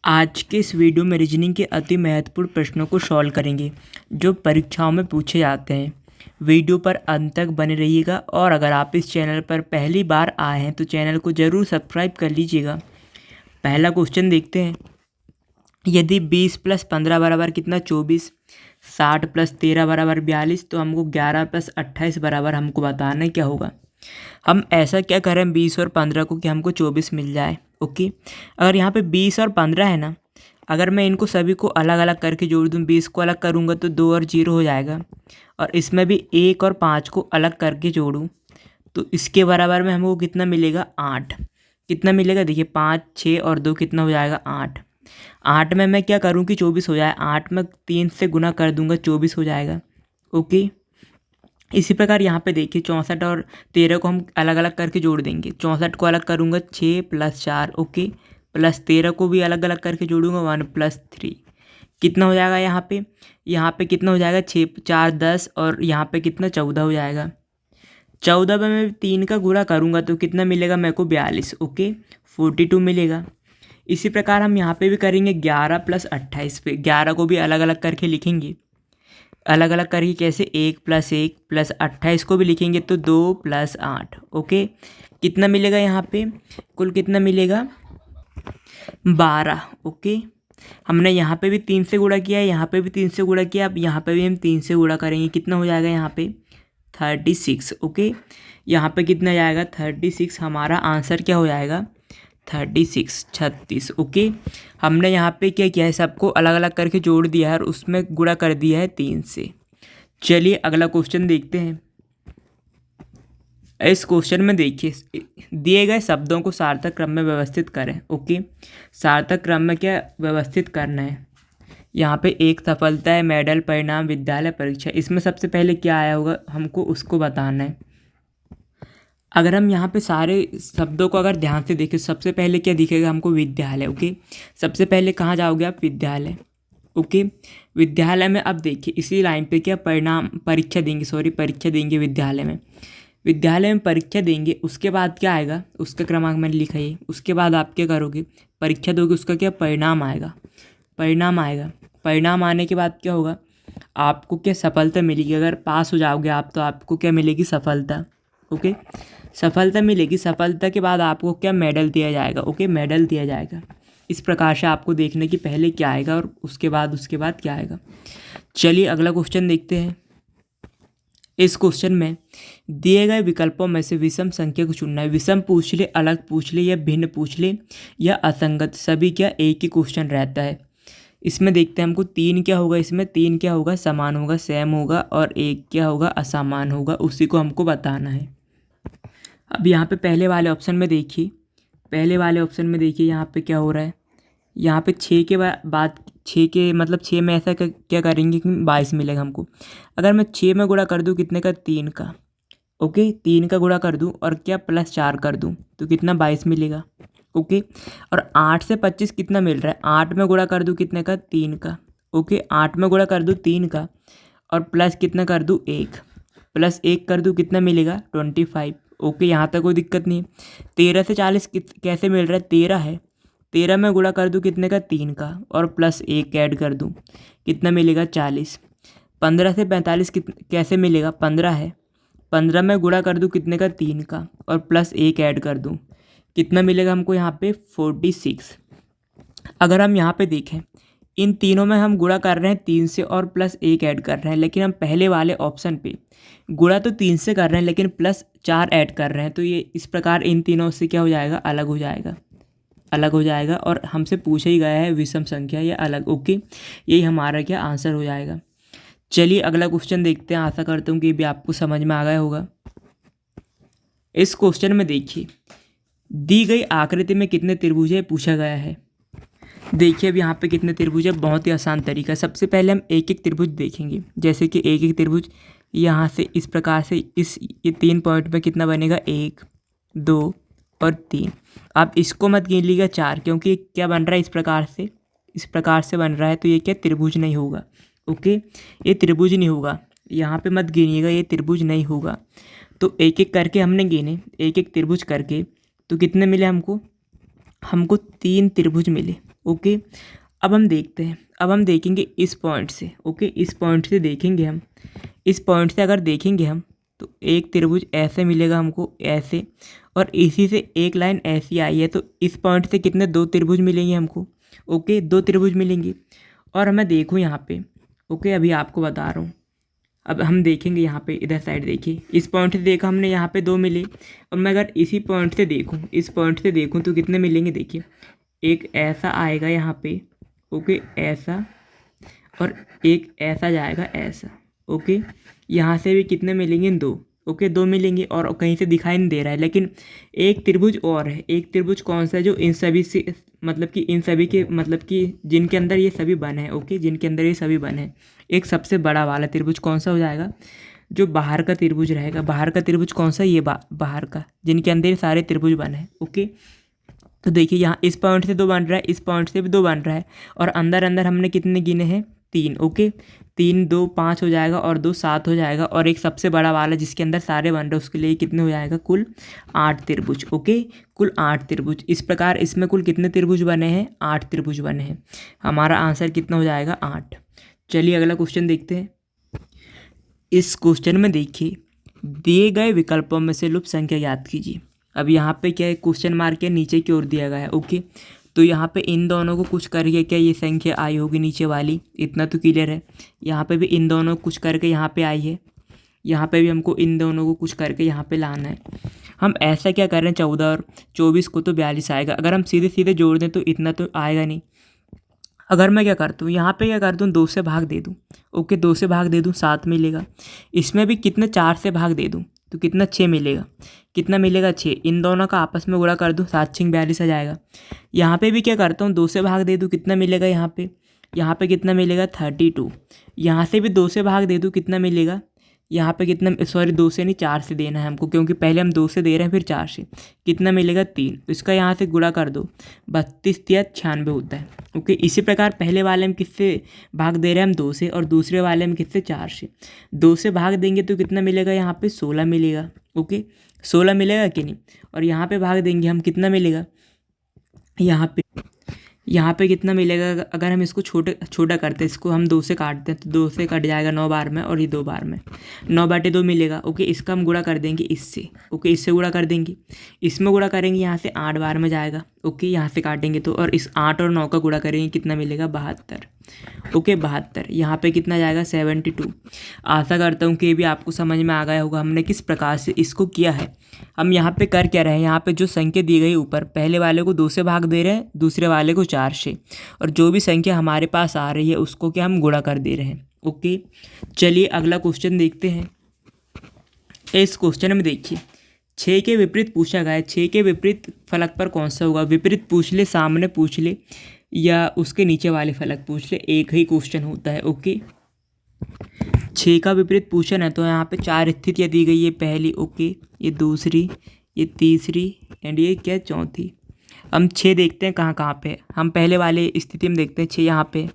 आज के इस वीडियो में रीजनिंग के अति महत्वपूर्ण प्रश्नों को सॉल्व करेंगे जो परीक्षाओं में पूछे जाते हैं। वीडियो पर अंत तक बने रहिएगा और अगर आप इस चैनल पर पहली बार आए हैं तो चैनल को ज़रूर सब्सक्राइब कर लीजिएगा। पहला क्वेश्चन देखते हैं। यदि 20 + 15 बराबर कितना 24, 60 + 13 बराबर 42, तो हमको 11 + 28 बराबर हमको बताना है क्या होगा। हम ऐसा क्या करें 20 और 15 को कि हमको 24 मिल जाए। ओके, अगर यहाँ पे 20 और 15 है ना, अगर मैं इनको सभी को अलग अलग करके जोड़ दूँ, 20 को अलग करूँगा तो 2 और 0 हो जाएगा, और इसमें भी 1 और 5 को अलग करके जोड़ूँ तो इसके बराबर में हमको कितना मिलेगा 8। कितना मिलेगा देखिए 5, 6 और 2 कितना हो जाएगा 8। 8 में मैं क्या करूँ कि 24 हो जाए, 8 में 3 से गुना कर दूंगा 24 हो जाएगा। ओके, इसी प्रकार यहाँ पे देखिए 64 और 13 को हम अलग अलग करके जोड़ देंगे। 64 को अलग करूँगा 6 + 4, ओके, प्लस 13 को भी अलग अलग करके जोड़ूंगा 1 + 3। कितना हो जाएगा यहाँ पे कितना हो जाएगा 6 4 10 और यहाँ पे कितना 14 हो जाएगा। 14 में मैं 3 का गुणा करूँगा तो कितना मिलेगा मेरे को 42, ओके, 42 मिलेगा। इसी प्रकार हम यहाँ पे भी करेंगे 11 + 28 पे। 11 को भी अलग अलग करके लिखेंगे, अलग अलग करके कैसे 1 + 1 + 28 को भी लिखेंगे तो 2 + 8, ओके। कितना मिलेगा यहाँ पे, कुल कितना मिलेगा 12, ओके। हमने यहाँ पे भी 3 से गुणा किया है, यहाँ पे भी 3 से गुणा किया, अब यहाँ पे भी हम 3 से गुणा करेंगे। कितना हो जाएगा यहाँ पे 36, ओके। यहाँ पे कितना जाएगा 36, हमारा आंसर क्या हो जाएगा 36, ओके। हमने यहाँ पे क्या किया है, सबको अलग अलग करके जोड़ दिया है और उसमें गुणा कर दिया है 3 से। चलिए अगला क्वेश्चन देखते हैं। इस क्वेश्चन में देखिए दिए गए शब्दों को सार्थक क्रम में व्यवस्थित करें। ओके, सार्थक क्रम में क्या व्यवस्थित करना है। यहाँ पे एक सफलता है, मेडल, परिणाम, विद्यालय, परीक्षा। इसमें सबसे पहले क्या आया होगा हमको उसको बताना है। अगर हम यहाँ पे सारे शब्दों को अगर ध्यान से देखें, सबसे पहले क्या दिखेगा हमको विद्यालय। ओके, सबसे पहले कहाँ जाओगे आप विद्यालय। ओके, विद्यालय में अब देखिए इसी लाइन पे क्या परिणाम परीक्षा देंगे विद्यालय में। विद्यालय में परीक्षा देंगे, उसके बाद क्या आएगा, उसका क्रमांक मैंने लिखा है। उसके बाद आप क्या करोगे, परीक्षा दोगे, उसका क्या परिणाम आएगा। परिणाम आने के बाद क्या होगा, आपको क्या सफलता मिलेगी। अगर पास हो जाओगे आप तो आपको क्या मिलेगी सफलता। ओके, सफलता मिलेगी। सफलता के बाद आपको क्या मेडल दिया जाएगा। ओके, मेडल दिया जाएगा। इस प्रकार से आपको देखने की पहले क्या आएगा और उसके बाद क्या आएगा। चलिए अगला क्वेश्चन देखते हैं। इस क्वेश्चन में दिए गए विकल्पों में से विषम संख्या को चुनना है। विषम पूछ ले, अलग पूछ ले या भिन्न पूछ ले या असंगत, सभी क्या एक ही क्वेश्चन रहता है। इसमें देखते हैं हमको 3 क्या होगा, इसमें 3 क्या होगा समान होगा, सेम होगा, और 1 क्या होगा असमान होगा, उसी को हमको बताना है। अब यहाँ पे पहले वाले ऑप्शन में देखिए, यहाँ पे क्या हो रहा है। यहाँ पे 6 के बाद 6 के मतलब 6 में ऐसा क्या करेंगे कि 22 मिलेगा हमको। अगर मैं 6 में गुणा कर दूँ कितने का 3 का, ओके, 3 का गुणा कर दूँ और क्या +4 कर दूँ तो कितना 22 मिलेगा। ओके, और 8 से 25 कितना मिल रहा है, 8 में गुणा कर दूँ कितने का 3 का। ओके, 8 में गुणा कर दूँ 3 का और प्लस कितना कर दूँ 1, +1 कर दूँ कितना मिलेगा 25। ओके, यहाँ तक कोई दिक्कत नहीं है। 13 से 40 कैसे मिल रहा है, 13 है, 13 में गुणा कर दूँ कितने का 3 का और +1 ऐड कर दूँ कितना मिलेगा 40। 15 से 45 कैसे मिलेगा, 15 है, 15 में गुणा कर दूँ कितने का 3 का और +1 ऐड कर दूँ कितना मिलेगा हमको यहाँ पे 46। अगर हम यहाँ पे देखें इन तीनों में हम गुणा कर रहे हैं 3 से और +1 ऐड कर रहे हैं, लेकिन हम पहले वाले ऑप्शन पे गुणा तो 3 से कर रहे हैं लेकिन +4 ऐड कर रहे हैं, तो ये इस प्रकार इन तीनों से क्या हो जाएगा अलग हो जाएगा और हमसे पूछा ही गया है विषम संख्या या अलग। ओके, यही हमारा क्या आंसर हो जाएगा। चलिए अगला क्वेश्चन देखते हैं। आशा करता हूँ कि भी आपको समझ में आ गया होगा। इस क्वेश्चन में देखिए दी गई आकृति में कितने त्रिभुज है पूछा गया है। देखिए अब यहाँ पे कितने त्रिभुज है, बहुत ही आसान तरीका। सबसे पहले हम एक एक त्रिभुज देखेंगे, जैसे कि एक एक त्रिभुज यहाँ से इस प्रकार से ये 3 पॉइंट में कितना बनेगा 1 2 और 3। आप इसको मत गिन लीजिएगा 4, क्योंकि ये क्या बन रहा है इस प्रकार से बन रहा है, तो ये क्या त्रिभुज नहीं होगा। ओके, ये त्रिभुज नहीं होगा, यहाँ पे मत गिनिएगा, ये त्रिभुज नहीं होगा। तो एक एक करके हमने गिने, एक एक त्रिभुज करके, तो कितने मिले हमको 3 त्रिभुज मिले। ओके। अब हम देखते हैं, अब हम देखेंगे इस पॉइंट से, ओके, इस पॉइंट से देखेंगे हम, इस पॉइंट से अगर देखेंगे हम तो एक त्रिभुज ऐसे मिलेगा हमको, ऐसे, और इसी से एक लाइन ऐसी आई है, तो इस पॉइंट से कितने, दो त्रिभुज मिलेंगे हमको, ओके, दो त्रिभुज मिलेंगे। और मैं देखूँ यहाँ पे, ओके, अभी आपको बता रहा हूँ, अब हम देखेंगे यहाँ पे, इधर साइड देखिए, इस पॉइंट से देखा हमने, यहाँ पे दो मिले, और मैं अगर इसी पॉइंट से देखूँ, इस पॉइंट से देखूँ तो कितने मिलेंगे, देखिए एक ऐसा आएगा यहाँ पे, ओके, ऐसा, और एक ऐसा जाएगा ऐसा, ओके। यहाँ से भी कितने मिलेंगे, दो, ओके, दो मिलेंगे, और कहीं से दिखाई नहीं दे रहा है, लेकिन एक त्रिभुज और है, एक त्रिभुज कौन सा है, जो इन सभी से, मतलब कि इन सभी के, मतलब कि जिनके अंदर ये सभी बन है, ओके, जिनके अंदर ये सभी बन है। एक सबसे बड़ा वाला त्रिभुज कौन सा हो जाएगा, जो बाहर का त्रिभुज रहेगा, बाहर का त्रिभुज कौन सा, ये बाहर का, जिनके अंदर ये सारे त्रिभुज बन है, ओके। तो देखिए यहाँ इस पॉइंट से दो बन रहा है, इस पॉइंट से भी दो बन रहा है, और अंदर अंदर हमने कितने गिने हैं, तीन, ओके, तीन, दो, पाँच हो जाएगा, और दो, सात हो जाएगा, और एक सबसे बड़ा वाला जिसके अंदर सारे बन रहे हैं उसके लिए कितने हो जाएगा, कुल 8 त्रिभुज, ओके, कुल 8 त्रिभुज। इस प्रकार इसमें कुल कितने त्रिभुज बने हैं, 8 त्रिभुज बने हैं। हमारा आंसर कितना हो जाएगा, 8। चलिए अगला क्वेश्चन देखते हैं। इस क्वेश्चन में देखिए, दिए गए विकल्पों में से लुप्त संख्या ज्ञात कीजिए। अब यहाँ पे क्या है, क्वेश्चन मार्क के नीचे की ओर दिया गया है, ओके। तो यहाँ पे इन दोनों को कुछ करके क्या ये संख्या आई होगी नीचे वाली, इतना तो क्लियर है। यहाँ पे भी इन दोनों को कुछ करके यहाँ पे आई है, यहाँ पे भी हमको इन दोनों को कुछ करके यहाँ पे लाना है। हम ऐसा क्या कर रहे हैं, 14 और 24 को तो 42 आएगा, अगर हम सीधे सीधे जोड़ दें तो इतना तो आएगा नहीं। अगर मैं क्या करता हूँ, यहाँ पे क्या करता हूँ, 2 से भाग दे दूँ, ओके, 2 से भाग दे दूँ, 7 मिलेगा। इसमें भी कितने, 4 से भाग दे दूँ तो कितना, 6 मिलेगा। कितना मिलेगा, 6। इन दोनों का आपस में गुणा कर दूँ, 7 6 42 आ जाएगा। यहाँ पे भी क्या करता हूँ, 2 से भाग दे दूँ, कितना मिलेगा यहाँ पे कितना मिलेगा, 32। यहाँ से भी 2 से भाग दे दूँ, कितना मिलेगा, यहाँ पे कितना, सॉरी 2 से नहीं 4 से देना है हमको, क्योंकि पहले हम 2 से दे रहे हैं फिर 4 से, कितना मिलेगा, 3। तो इसका यहाँ से गुणा कर दो, 32 या 96 होता है, ओके। इसी प्रकार पहले वाले में किससे भाग दे रहे हैं हम, 2 से, और दूसरे वाले में किससे, 4 से। 2 से भाग देंगे तो कितना मिलेगा, यहाँ पे 16 मिलेगा, ओके, 16 मिलेगा कि नहीं। और यहाँ पे भाग देंगे हम, कितना मिलेगा, यहाँ पे कितना मिलेगा, अगर हम इसको छोटा करते हैं, इसको हम 2 से काटते हैं तो 2 से कट जाएगा 9 बार में, और ये 2 बार में 9/2 मिलेगा, ओके। इसका हम गुणा कर देंगे इससे, ओके, इससे गुणा कर देंगे, इसमें गुणा करेंगे, यहाँ से 8 बार में जाएगा, ओके, यहाँ से काटेंगे तो, और इस 8 और 9 का गुणा करेंगे, कितना मिलेगा, 72, ओके, 72। यहाँ पे कितना जाएगा, 72। आशा करता हूँ कि ये भी आपको समझ में आ गया होगा हमने किस प्रकार से इसको किया है। हम यहाँ पे कर क्या रहे हैं, यहाँ पे जो संख्या दी गई ऊपर, पहले वाले को 2 से भाग दे रहे हैं, दूसरे वाले को 4 से, और जो भी संख्या हमारे पास आ रही है उसको क्या हम गुणा कर दे रहे हैं, ओके। चलिए अगला क्वेश्चन देखते हैं। इस क्वेश्चन में देखिए, 6 के विपरीत पूछा गया है, 6 के विपरीत फलक पर कौन सा होगा, विपरीत पूछ ले, सामने पूछ ले, या उसके नीचे वाले फलक पूछ ले, एक ही क्वेश्चन होता है, ओके। 6 का विपरीत पूछा है तो यहाँ पे 4 स्थितियाँ दी गई है, पहली, ओके, ये दूसरी, ये तीसरी, एंड ये क्या, चौथी। हम 6 देखते हैं कहाँ कहाँ पे, हम पहले वाले स्थिति में देखते हैं 6 यहाँ पे,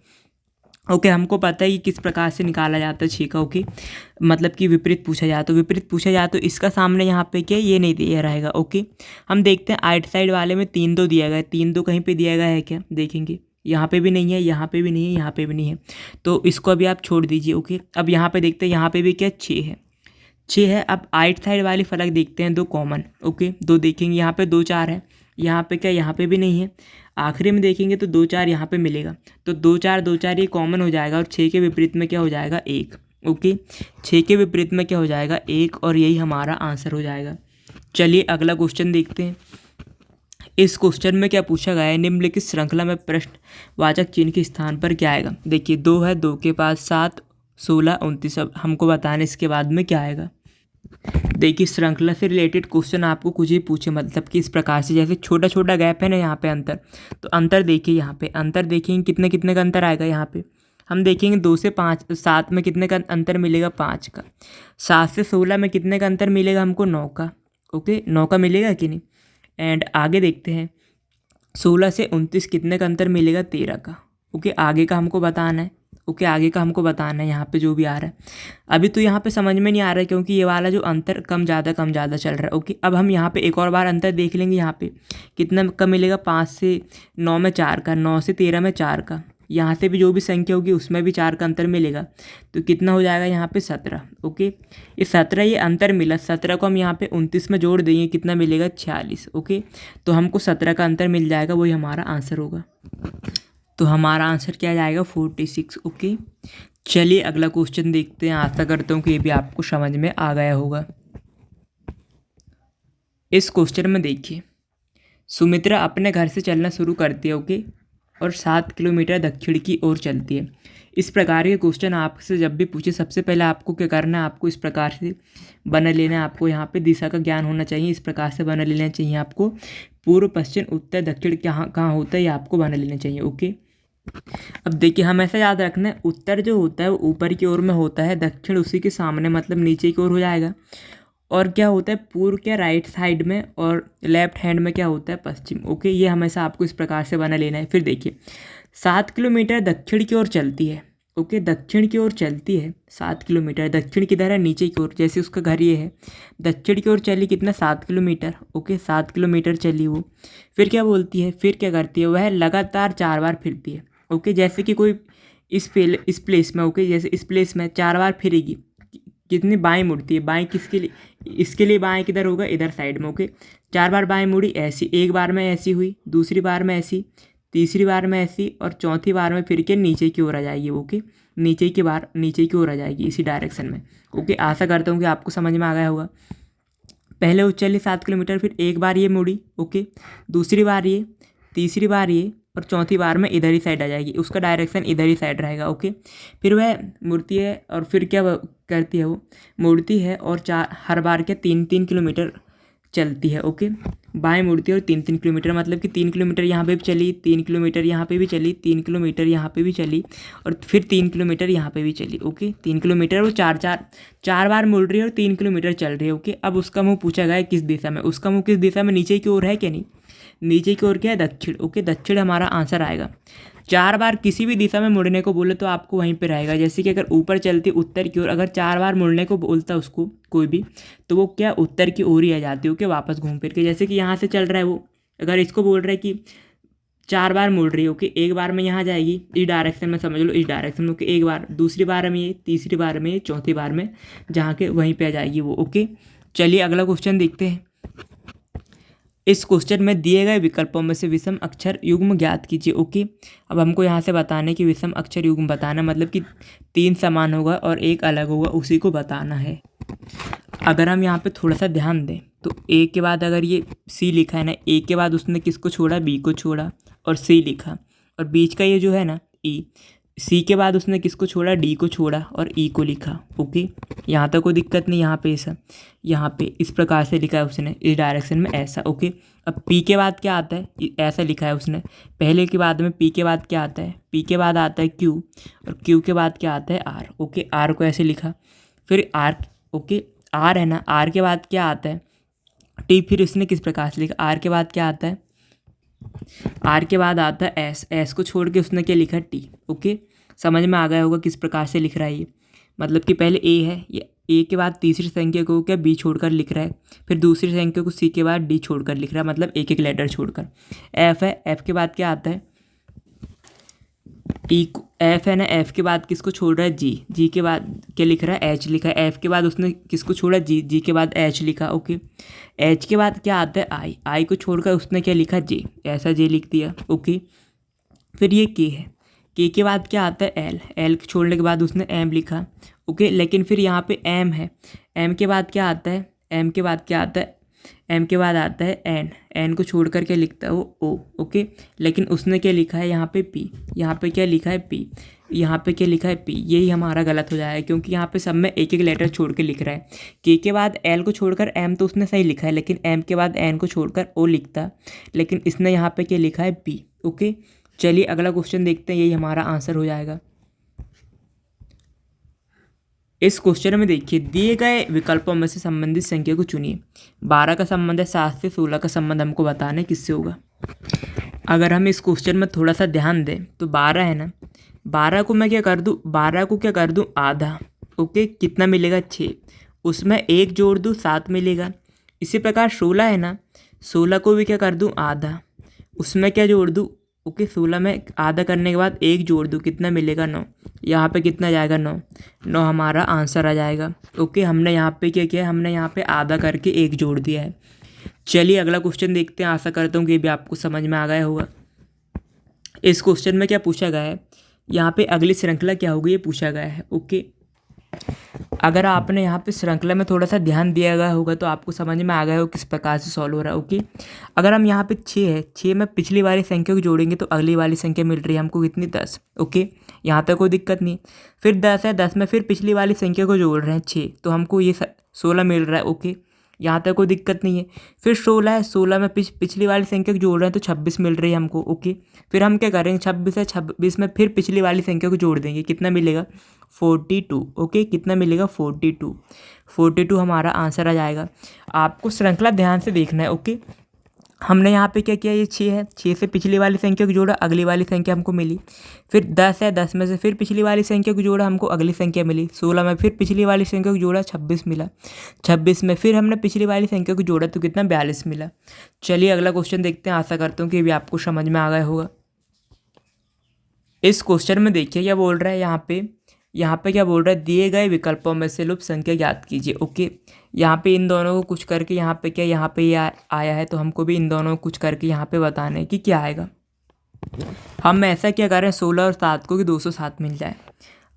ओके। हमको पता है कि किस प्रकार से निकाला जाता है 6 का, ओके, मतलब कि विपरीत पूछा जाए तो, विपरीत पूछा जाए तो इसका सामने यहाँ पे क्या, ये नहीं दिया रहेगा, ओके। हम देखते हैं आइट साइड वाले में 3 2 दिया गया है, 3 2 कहीं पे दिया गया है क्या, देखेंगे, यहाँ पे भी नहीं है, यहाँ पे भी नहीं है, यहाँ पे भी नहीं है, तो इसको अभी आप छोड़ दीजिए, ओके। अब यहाँ पे देखते हैं, यहाँ पे भी क्या, 6 है, 6 है। अब आइट साइड वाली फलक देखते हैं, 2 कॉमन, ओके, 2 देखेंगे, यहाँ पे 2 4 है, यहाँ पे क्या, यहाँ पे भी नहीं है। आखिरी में देखेंगे तो 2 4 यहाँ पे मिलेगा, तो 2 4 ये कॉमन हो जाएगा, और 6 के विपरीत में क्या हो जाएगा, 1, ओके। 6 के विपरीत में क्या हो जाएगा, 1, और यही हमारा आंसर हो जाएगा। चलिए अगला क्वेश्चन देखते हैं। इस क्वेश्चन में क्या पूछा गया है, निम्नलिखित श्रृंखला में प्रश्नवाचक चिन्ह के स्थान पर क्या आएगा। देखिए 2 है, 2 के पास 7 16 29, अब हमको बताना इसके बाद में क्या आएगा। देखिए श्रृंखला से रिलेटेड क्वेश्चन आपको कुछ ही पूछे, मतलब कि इस प्रकार से, जैसे छोटा छोटा गैप है ना यहाँ पे अंतर, तो अंतर देखिए, यहाँ पे अंतर देखेंगे कितने कितने का अंतर आएगा। यहाँ पे हम देखेंगे 2 से 5 7 में कितने का अंतर मिलेगा, 5 का। 7 से 16 में कितने का अंतर मिलेगा हमको, 9 का, ओके, 9 का मिलेगा कि नहीं। एंड आगे देखते हैं, 16 से 29 कितने का अंतर मिलेगा, 13 का, ओके, आगे का हमको बताना है, ओके, आगे का हमको बताना है यहाँ पे जो भी आ रहा है। अभी तो यहाँ पे समझ में नहीं आ रहा है क्योंकि ये वाला जो अंतर कम ज़्यादा चल रहा है। ओके, अब हम यहाँ पे एक और बार अंतर देख लेंगे। यहाँ पे कितना कम मिलेगा, 5 से 9 में 4 का, 9 से 13 में 4 का, यहाँ से भी जो भी संख्या होगी उसमें भी 4 का अंतर मिलेगा, तो कितना हो जाएगा यहाँ पे 17। ओके, ये 17 ये अंतर मिला, 17 को हम यहाँ पे 29 में जोड़ देंगे, कितना मिलेगा 46। ओके, तो हमको 17 का अंतर मिल जाएगा, वही हमारा आंसर होगा। तो हमारा आंसर क्या जाएगा 46। ओके, चलिए अगला क्वेश्चन देखते हैं। आशा करता हूँ कि ये भी आपको समझ में आ गया होगा। इस क्वेश्चन में देखिए, सुमित्रा अपने घर से चलना शुरू करती है। ओके, और 7 किलोमीटर दक्षिण की ओर चलती है। इस प्रकार के क्वेश्चन आपसे जब भी पूछे, सबसे पहले आपको क्या करना है, आपको इस प्रकार से बना लेना है। आपको यहाँ पे दिशा का ज्ञान होना चाहिए, इस प्रकार से बना लेना चाहिए आपको। पूर्व, पश्चिम, उत्तर, दक्षिण कहाँ होता है ये आपको बना लेना चाहिए। ओके, अब देखिए हमेशा याद रखना है, उत्तर जो होता है वो ऊपर की ओर में होता है, दक्षिण उसी के सामने मतलब नीचे की ओर हो जाएगा। और क्या होता है, पूर्व क्या राइट साइड में, और लेफ्ट हैंड में क्या होता है पश्चिम। ओके, ये हमेशा आपको इस प्रकार से बना लेना है। फिर देखिए 7 किलोमीटर दक्षिण की ओर चलती है। ओके, दक्षिण की ओर चलती है 7 किलोमीटर, दक्षिण किधर है, नीचे की ओर, जैसे उसका घर ये है, दक्षिण की ओर चली कितना 7 किलोमीटर। ओके, 7 किलोमीटर चली वो। फिर क्या बोलती है, फिर क्या करती है, वह लगातार 4 बार फिरती है। ओके, जैसे कि कोई इस प्लेस में, ओके, जैसे इस प्लेस में 4 बार फिरेगी, कितनी बाएं मुड़ती है, बाएं किसके लिए, इसके लिए बाएं किधर होगा, इधर साइड में। ओके, 4 बार बाएं मुड़ी, ऐसी एक बार में ऐसी हुई, दूसरी बार में ऐसी, तीसरी बार में ऐसी, और चौथी बार में फिर के नीचे की ओर आ जाएगी। ओके, नीचे की ओर आ जाएगी इसी डायरेक्शन में। ओके, आशा करता हूँ कि आपको समझ में आ गया होगा। पहले वो चली 7 किलोमीटर, फिर एक बार ये मुड़ी। ओके, दूसरी बार ये, तीसरी बार ये, और चौथी बार में इधर ही साइड आ जाएगी, उसका डायरेक्शन इधर ही साइड रहेगा। ओके, फिर वह मुड़ती है और फिर क्या करती है, वो मुड़ती है और हर बार के 3-3 किलोमीटर चलती है। ओके, बाएं मुड़ती है और 3-3 किलोमीटर, मतलब कि 3 किलोमीटर यहाँ पे भी चली, 3 किलोमीटर यहाँ पे भी चली, 3 किलोमीटर यहाँ पे भी चली, और फिर 3 किलोमीटर यहाँ पे भी चली। ओके, 3 किलोमीटर वो चार बार मुड़ रही है और 3 किलोमीटर चल रही है। ओके, अब उसका मुँह पूछा गया है किस दिशा में, उसका मुँह किस दिशा में, नीचे की ओर है क्या, नहीं, नीचे की ओर क्या है, दक्षिण। ओके, दक्षिण हमारा आंसर आएगा। 4 बार किसी भी दिशा में मुड़ने को बोले तो आपको वहीं पे रहेगा। जैसे कि अगर ऊपर चलती उत्तर की ओर, अगर 4 बार मुड़ने को बोलता उसको कोई भी, तो वो क्या उत्तर की ओर ही आ जाती है। ओके, वापस घूम फिर के, जैसे कि यहाँ से चल रहा है वो, अगर इसको बोल रहा है कि 4 बार मुड़ रही है। ओके, एक बार में यहाँ जाएगी इस डायरेक्शन में, समझ लो इस डायरेक्शन में। ओके, एक बार, दूसरी बार में ये, तीसरी बार में ये, चौथी बार में जहाँ के वहीं पर आ जाएगी वो। ओके, चलिए अगला क्वेश्चन देखते हैं। इस क्वेश्चन में दिए गए विकल्पों में से विषम अक्षर युग्म ज्ञात कीजिए। ओके, अब हमको यहाँ से बताना है कि विषम अक्षर युग्म बताना, मतलब कि 3 समान होगा और एक अलग होगा, उसी को बताना है। अगर हम यहाँ पे थोड़ा सा ध्यान दें तो ए के बाद अगर ये सी लिखा है ना, ए के बाद उसने किसको छोड़ा, बी को छोड़ा और सी लिखा, और बीच का ये जो है ना ई, सी के बाद उसने किसको छोड़ा, डी को छोड़ा और ई को लिखा। ओके, यहाँ तक कोई दिक्कत नहीं। यहाँ पे ऐसा, यहाँ पे इस प्रकार से लिखा है उसने, इस डायरेक्शन में ऐसा। ओके, अब पी के बाद क्या आता है, ऐसा लिखा है उसने। पहले के बाद में पी के बाद क्या आता है, पी के बाद आता है क्यू, और क्यू के बाद क्या आता है आर। ओके, आर को ऐसे लिखा, फिर आर, ओके आर है ना, आर के बाद क्या आता है टी, फिर उसने किस प्रकार से लिखा, आर के बाद क्या आता है, आर के बाद आता है एस, एस को छोड़ के उसने क्या लिखा, टी। ओके, समझ में आ गया होगा किस प्रकार से लिख रहा है ये, मतलब कि पहले ए है, ये ए के बाद तीसरी संख्या को क्या बी छोड़कर लिख रहा है, फिर दूसरी संख्या को सी के बाद डी छोड़कर लिख रहा है, मतलब एक एक लेटर छोड़कर। एफ है, एफ के बाद क्या आता है ई, एफ है ना, एफ के बाद किसको छोड़ रहा है, जी, जी के बाद क्या लिख रहा है, एच लिखा है। एफ के बाद उसने किसको छोड़ा, जी, जी के बाद एच लिखा। ओके, एच के बाद क्या आता है आई, आई को छोड़कर उसने क्या लिखा, जे, ऐसा जे लिख दिया। ओके, फिर ये के है, के के बाद क्या आता है एल, एल छोड़ने के बाद उसने एम लिखा। ओके, लेकिन फिर यहाँ पे एम है, एम के बाद क्या आता है, एम के बाद क्या आता है, एम के बाद आता है एन, एन को छोड़ कर क्या लिखता है वो ओ। ओके, लेकिन उसने क्या लिखा है यहाँ पे पी, यहाँ पे क्या लिखा है पी, यहाँ पे क्या लिखा है पी, यही हमारा गलत हो जाएगा क्योंकि यहाँ पे सब में एक एक लेटर छोड़ के लिख रहा है। के बाद एल को छोड़कर एम तो उसने सही लिखा है, लेकिन एम के बाद एन को छोड़कर ओ लिखता, लेकिन इसने यहाँ पे क्या लिखा है पी। ओके, चलिए अगला क्वेश्चन देखते हैं, यही हमारा आंसर हो जाएगा। इस क्वेश्चन में देखिए दिए गए विकल्पों में से संबंधित संख्या को चुनिए। 12 का संबंध है 7 से, 16 का संबंध हमको बताना है किससे होगा। अगर हम इस क्वेश्चन में थोड़ा सा ध्यान दें तो 12 है ना, 12 को मैं क्या कर दूँ, 12 को क्या कर दूँ आधा, ओके, कितना मिलेगा 6, उसमें 1 जोड़ दूँ 7 मिलेगा। इसी प्रकार 16 है ना, 16 को भी क्या कर दूँ आधा, उसमें क्या जोड़ दूँ, ओके, 16 में आधा करने के बाद 1 जोड़ दूँ, कितना मिलेगा 9। यहाँ पे कितना जाएगा 9, 9 हमारा आंसर आ जाएगा। ओके, हमने यहाँ पे क्या किया, हमने यहाँ पे आधा करके 1 जोड़ दिया है। चलिए अगला क्वेश्चन देखते हैं, आशा करता हूँ कि ये भी आपको समझ में आ गया होगा। इस क्वेश्चन में क्या पूछा गया है, यहाँ पे अगली श्रृंखला क्या होगी ये पूछा गया है। ओके, अगर आपने यहाँ पे श्रृंखला में थोड़ा सा ध्यान दिया गया होगा तो आपको समझ में आ गया हो किस प्रकार से सॉल्व हो रहा है। ओके, अगर हम यहाँ पे 6 है, 6 में पिछली वाली संख्या को जोड़ेंगे तो अगली वाली संख्या मिल रही है हमको कितनी 10। ओके, यहाँ तक कोई दिक्कत नहीं। फिर 10 है, 10 में फिर पिछली वाली संख्या को जोड़ रहे हैं 6, तो हमको ये 16 मिल रहा है। ओके, यहाँ तक कोई दिक्कत नहीं है। फिर 16 है, 16 में पिछली वाली संख्या को जोड़ रहे हैं तो 26 मिल रही है हमको। ओके, फिर हम क्या करेंगे, 26 है, 26 में फिर पिछली वाली संख्या को जोड़ देंगे, कितना मिलेगा 42। ओके, कितना मिलेगा 42, 42 हमारा आंसर आ जाएगा। आपको श्रृंखला ध्यान से देखना है। ओके, हमने यहाँ पे क्या किया, ये 6 है, 6 से पिछली वाली संख्या को जोड़ा, अगली वाली संख्या हमको मिली। फिर 10 है, 10 में से फिर पिछली वाली संख्या को जोड़ा, हमको अगली संख्या मिली। 16 में फिर पिछली वाली संख्या को जोड़ा, 26 मिला। 26 में फिर हमने पिछली वाली संख्या को जोड़ा तो कितना 42 मिला। चलिए अगला क्वेश्चन देखते हैं, आशा करता हूँ कि भी आपको समझ में आ गया होगा। इस क्वेश्चन में देखिए क्या बोल रहा है, यहाँ पे क्या बोल रहा है, दिए गए विकल्पों में से लुप्त संख्या ज्ञात कीजिए। ओके, यहाँ पे इन दोनों को कुछ करके यहाँ पे क्या, यहाँ पे ये आया है, तो हमको भी इन दोनों को कुछ करके यहाँ पे बताना है कि क्या आएगा। हम ऐसा क्या करें, 16 और 7 को कि 207 मिल जाए।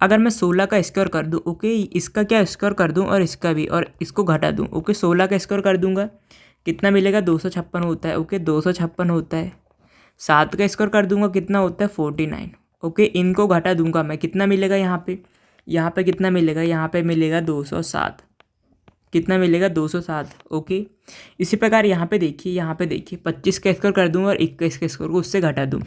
अगर मैं 16 का स्क्वायर कर दूँ, ओके, इसका क्या स्क्वायर कर दूँ और इसका भी, और इसको घटा दूँ। ओके, 16 का स्क्वायर कर दूंगा, कितना मिलेगा 256 होता है। ओके, 256 होता है। 7 का स्क्वायर कर दूंगा, कितना होता है 49। ओके, इनको घटा दूंगा मैं, कितना मिलेगा यहाँ पे कितना मिलेगा, यहाँ पे मिलेगा 207, कितना मिलेगा 207। ओके, इसी प्रकार यहाँ पे देखिए 25 का स्क्वायर कर दूँ और 21 का स्क्वायर को उससे घटा दूँ।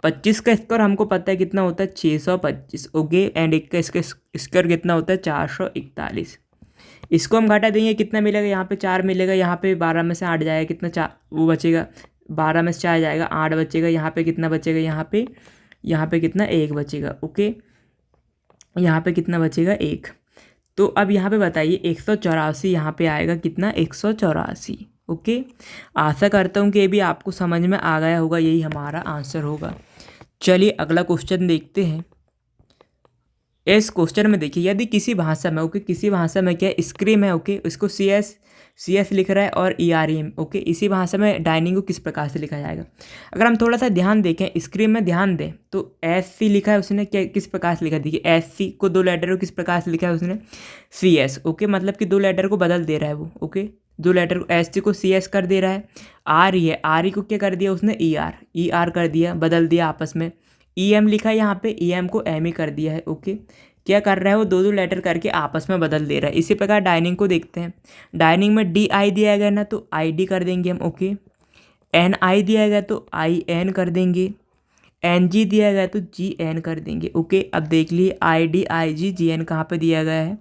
25 का स्क्वायर हमको पता है कितना होता है 625। ओके, एंड 21 का स्क्वायर कितना होता है 441। इसको हम घटा देंगे, कितना मिलेगा, यहाँ पे 4 मिलेगा, यहाँ पे 12 में से 8 जाएगा, कितना 4 वो बचेगा, 12 में से 4 जाएगा, 8 बचेगा, यहाँ पे कितना बचेगा, यहाँ पे कितना 1 बचेगा। ओके, यहाँ पे कितना बचेगा 1। तो अब यहाँ पे बताइए 184 यहाँ पे आएगा कितना 184। ओके, आशा करता हूँ कि ये भी आपको समझ में आ गया होगा, यही हमारा आंसर होगा। चलिए अगला क्वेश्चन देखते हैं। इस क्वेश्चन में देखिए, यदि किसी भाषा में, ओके, किसी भाषा में क्या स्क्रीम है, ओके, इसको CS लिख रहा है और EREM, ओके, इसी भाषा में डाइनिंग को किस प्रकार से लिखा जाएगा। अगर हम थोड़ा सा ध्यान देखें, स्क्रीम में ध्यान दें तो SC लिखा है उसने, क्या किस प्रकार से लिखा, देखिए SC को 2 लेटर को किस प्रकार से लिखा है उसने CS। ओके, मतलब कि 2 लेटर को बदल दे रहा है वो। ओके, 2 लेटर को SC को CS कर दे रहा है। RE है, RE को क्या कर दिया उसने ER कर दिया, बदल दिया आपस में। EM लिखा है यहाँ पे, EM को M ही कर दिया है। ओके, क्या कर रहा है वो 2 लेटर करके आपस में बदल दे रहा है। इसी प्रकार डाइनिंग को देखते हैं, डाइनिंग में DI दिया गया ना तो ID कर देंगे हम। ओके, NI दिया गया तो IN कर देंगे, NG दिया गया तो GN कर देंगे। ओके, अब देख लिए ID IG GN कहाँ पे दिया गया है,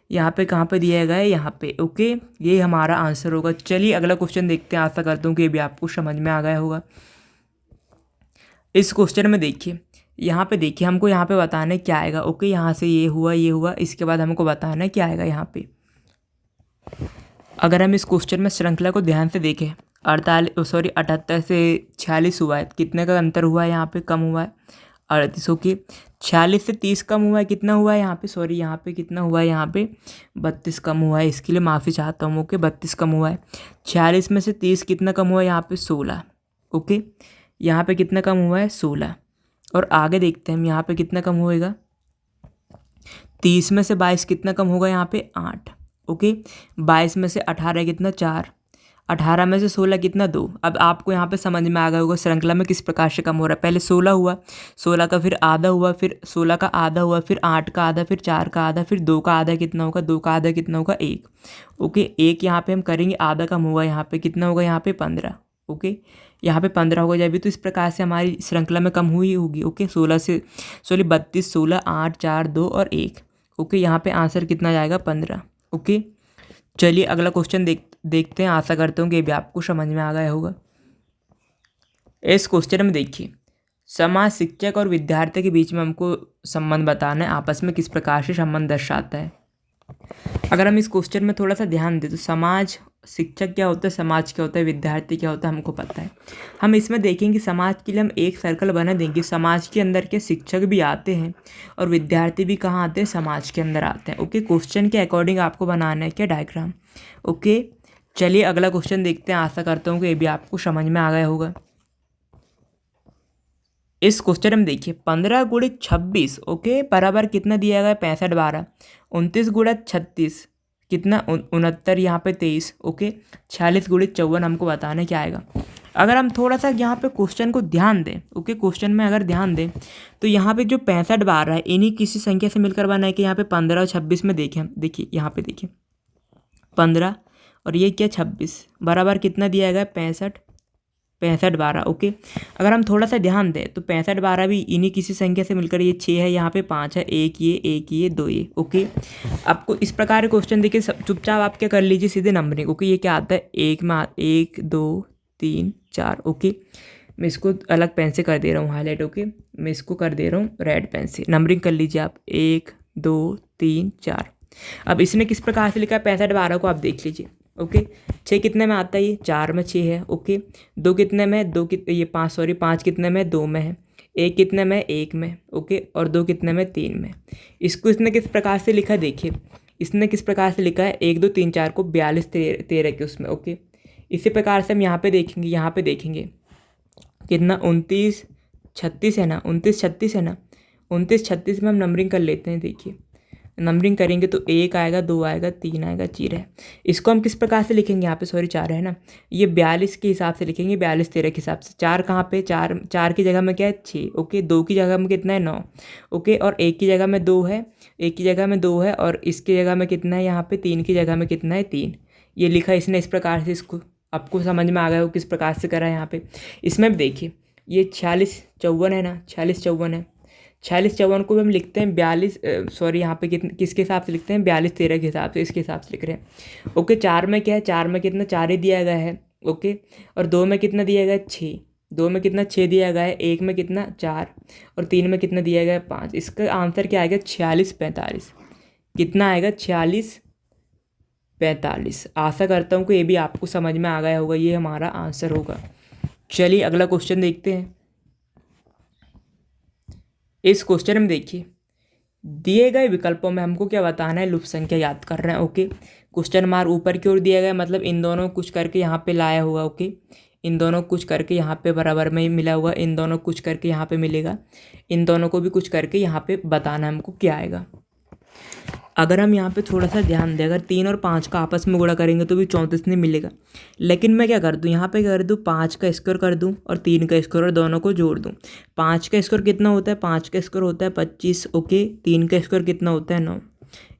यहाँ पे कहाँ पे दिया गया है, यहाँ पे। ओके, ये हमारा आंसर होगा। चलिए अगला क्वेश्चन देखते हैं, आशा करता हूँ कि ये भी आपको समझ में आ गया होगा। इस क्वेश्चन में देखिए, यहाँ पे देखिए हमको यहाँ पे बताना है क्या आएगा। ओके, यहाँ से ये हुआ, इसके बाद हमको बताना है क्या आएगा यहाँ पे। अगर हम इस क्वेश्चन में श्रृंखला को ध्यान से देखें, 78 से 46 हुआ है, कितने का अंतर हुआ है, यहाँ पे कम हुआ है 38। ओके, 46 से 30 कम हुआ है, कितना हुआ है यहाँ पे, यहाँ पे कितना हुआ है, यहाँ पे 32 कम हुआ है, इसके लिए माफ़ी चाहता हूँ। ओके, 32 कम हुआ है। 46 में से 30 कितना कम हुआ है, यहाँ पे 16। ओके, यहाँ पे कितना कम हुआ है 16। और आगे देखते हैं हम, यहाँ पे कितना कम होएगा, 30 में से 22 कितना कम होगा, यहाँ पे 8। ओके, 22 में से 18 कितना 4, 18 में से 16 कितना 2। अब आपको यहाँ पे समझ में आ गया होगा श्रृंखला में किस प्रकार से कम हो रहा है। पहले 16 हुआ, 16 का फिर आधा हुआ, फिर 16 का आधा हुआ, फिर 8 का आधा, फिर 4 का आधा, फिर 2 का आधा कितना होगा, 2 का आधा कितना होगा 1। ओके, 1 यहाँ पे हम करेंगे, आधा कम होगा, यहाँ पे कितना होगा, यहाँ पे 15। ओके, यहाँ पे 15 होगा जब भी, तो इस प्रकार से हमारी श्रृंखला में कम हुई होगी। ओके, 16 से 32, 16, 8, 4, 2 और 1। ओके, यहाँ पे आंसर कितना जाएगा 15। ओके, चलिए अगला क्वेश्चन देखते हैं, आशा करता हूँ कि ये भी आपको समझ में आ गया होगा। इस क्वेश्चन में देखिए, समाज शिक्षक और विद्यार्थी के बीच में हमको संबंध बताना है, आपस में किस प्रकार से संबंध दर्शाता है। अगर हम इस क्वेश्चन में थोड़ा सा ध्यान दें तो समाज शिक्षक क्या होता है, समाज क्या होता है, विद्यार्थी क्या होता है, हमको पता है। हम इसमें देखेंगे समाज के लिए हम एक सर्कल बना देंगे। समाज के अंदर के शिक्षक भी आते हैं और विद्यार्थी भी कहाँ आते हैं, समाज के अंदर आते हैं। ओके, क्वेश्चन के अकॉर्डिंग आपको बनाना है क्या डायग्राम। ओके, चलिए अगला क्वेश्चन देखते हैं। आशा करता हूँ कि ये भी आपको समझ में आ गया होगा। इस क्वेश्चन में देखिए 15 गुणित 26 ओके बराबर कितना दिया गया है, 65 12। 29 गुणित 36 कितना, 69 यहाँ पे 23 ओके। 46 गुणित 54 हमको बताने क्या आएगा। अगर हम थोड़ा सा यहाँ पे क्वेश्चन को ध्यान दें, ओके क्वेश्चन में अगर ध्यान दें तो यहाँ पे जो 65 12 है इन्हीं किसी संख्या से मिलकर बना है कि यहाँ पे 15 और 26 में देखें, देखिए यहाँ पे देखिए 15 और ये क्या 26 बराबर कितना दिया गया है, 65 12 ओके। अगर हम थोड़ा सा ध्यान दें तो 65 12 भी इन्हीं किसी संख्या से मिलकर, ये 6 है, यहाँ पे 5 है, एक ये 2 ये ओके। आपको इस प्रकार के क्वेश्चन देखिए, चुपचाप आप क्या कर लीजिए, सीधे नंबरिंग। ओके, ये क्या आता है, 1 2 3 4 ओके। मैं इसको अलग पेन से कर दे रहा हूँ हाईलाइट। ओके, मैं इसको कर दे रहा हूँ रेड पेन से। नंबरिंग कर लीजिए आप, 1 2 3 4। अब इसने किस प्रकार से लिखा है, 65 12 को आप देख लीजिए। ओके, 6 कितने में आता है, ये 4 में 6 है ओके। 2 कितने में, ये 5 कितने में, 2 में है। 1 कितने में, 1 में ओके। और 2 कितने में, 3 में। इसको इसने किस प्रकार से लिखा है, देखिए इसने किस प्रकार से लिखा है, 1 2 3 4 को 42 13 के उसमें ओके। इसी प्रकार से हम यहाँ पे देखेंगे कितना, 29 36 है ना, 29 36 है ना। 29 36 में हम नंबरिंग कर लेते हैं। देखिए नंबरिंग करेंगे तो 1 आएगा, 2 आएगा, 3 आएगा, 4 है। इसको हम किस प्रकार से लिखेंगे, यहाँ पे सॉरी 4 है ना, ये 42 के हिसाब से लिखेंगे, 42 13 के हिसाब से। 4 कहाँ पे, 4 की जगह में क्या है, 6 ओके। 2 की जगह में कितना है, 9 ओके। और 1 की जगह में 2 है, 1 की जगह में 2 है, और इसकी जगह में कितना है, यहाँ पे 3 की जगह में कितना है, 3। ये लिखा इसने इस प्रकार से। इसको आपको समझ में आ गया हो किस प्रकार से करा है यहाँ पे। इसमें देखिए ये 46 54 है ना, 46 54 है। 46 54 को भी हम लिखते हैं 42 सॉरी यहाँ पे किसके हिसाब से लिखते हैं, 42 13 के हिसाब से, इसके हिसाब से लिख रहे हैं ओके। 4 में क्या है, 4 में कितना, 4 ही दिया गया है ओके। और 2 में कितना दिया गया है, 6। 2 में कितना, 6 दिया गया है। 1 में कितना, 4। और 3 में कितना दिया गया है, 5। इसका आंसर क्या आएगा, 46 45। कितना आएगा, 46 45। आशा करता हूँ कि ये भी आपको समझ में आ गया होगा, ये हमारा आंसर होगा। चलिए अगला क्वेश्चन देखते हैं। इस क्वेश्चन में देखिए दिए गए विकल्पों में हमको क्या बताना है, लुप्त संख्या याद कर रहे हैं ओके। क्वेश्चन मार्क ऊपर की ओर दिया गया, मतलब इन दोनों कुछ करके यहाँ पे लाया हुआ ओके। इन दोनों कुछ करके यहाँ पे बराबर में ही मिला हुआ, इन दोनों कुछ करके यहाँ पे मिलेगा, इन दोनों को भी कुछ करके यहाँ पे बताना हमको क्या आएगा। अगर हम यहाँ पे थोड़ा सा ध्यान दें, अगर 3 और 5 का आपस में गुणा करेंगे तो भी 34 नहीं मिलेगा। लेकिन मैं क्या कर दूँ, यहाँ पे कर दूँ 5 का स्क्वायर कर दूँ और 3 का स्क्वायर, और दोनों को जोड़ दूँ। 5 का स्क्वायर कितना होता है, 5 का स्क्वायर होता है 25 ओके। 3 का स्क्वायर कितना होता है 9।